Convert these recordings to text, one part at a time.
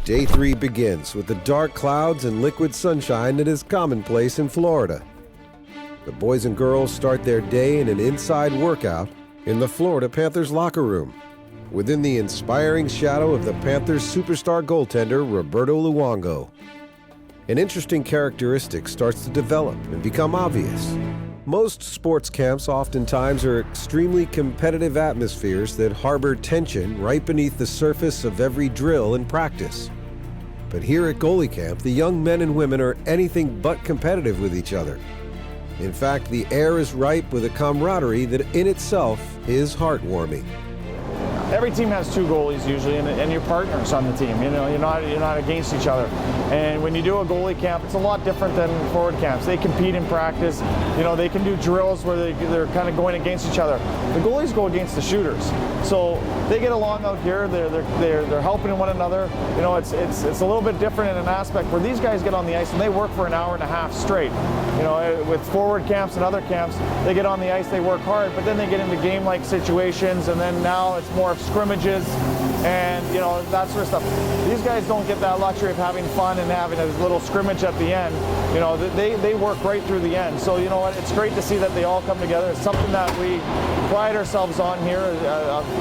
Day 3 begins with the dark clouds and liquid sunshine that is commonplace in Florida. The boys and girls start their day in an inside workout in the Florida Panthers locker room, within the inspiring shadow of the Panthers' superstar goaltender Roberto Luongo. An interesting characteristic starts to develop and become obvious. Most sports camps oftentimes are extremely competitive atmospheres that harbor tension right beneath the surface of every drill and practice. But here at Goalie Camp, the young men and women are anything but competitive with each other. In fact, the air is ripe with a camaraderie that in itself is heartwarming. Every team has two goalies usually, and your partners on the team. You know, you're not against each other. And when you do a goalie camp, it's a lot different than forward camps. They compete in practice. You know, they can do drills where they're kind of going against each other. The goalies go against the shooters, so they get along out here. They're helping one another. You know, it's a little bit different in an aspect where these guys get on the ice and they work for an hour and a half straight. You know, with forward camps and other camps, they get on the ice, they work hard, but then they get into game-like situations, and then now it's more of scrimmages and, you know, that sort of stuff. These guys don't get that luxury of having fun and having a little scrimmage at the end. You know, they work right through the end. So, you know what, it's great to see that they all come together. It's something that we pride ourselves on here,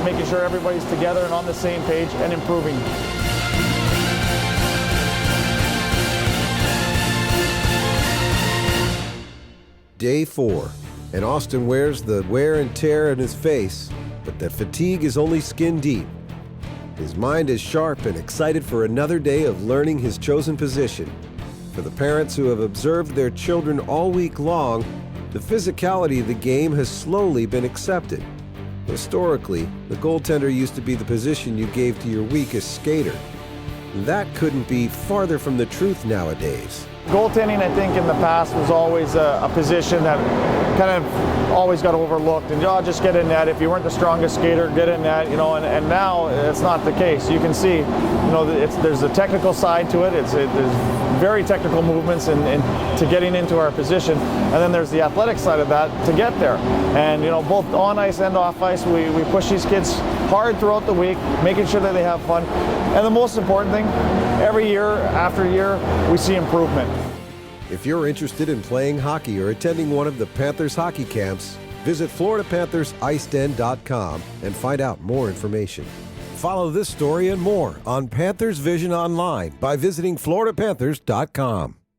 making sure everybody's together and on the same page and improving. Day 4, and Austin wears the wear and tear in his face, but the fatigue is only skin deep. His mind is sharp and excited for another day of learning his chosen position. For the parents who have observed their children all week long, the physicality of the game has slowly been accepted. Historically, the goaltender used to be the position you gave to your weakest skater. That couldn't be farther from the truth nowadays. Goaltending, I think, in the past was always a position that kind of always got overlooked. And just get in net. If you weren't the strongest skater, get in net. You know, and now it's not the case. You can see, you know, there's a technical side to it. There's very technical movements to getting into our position, and then there's the athletic side of that to get there. And you know, both on ice and off ice, we push these kids hard throughout the week, making sure that they have fun. And the most important thing, every year after year, we see improvement. If you're interested in playing hockey or attending one of the Panthers hockey camps, visit FloridaPanthersIceDen.com and find out more information. Follow this story and more on Panthers Vision Online by visiting FloridaPanthers.com.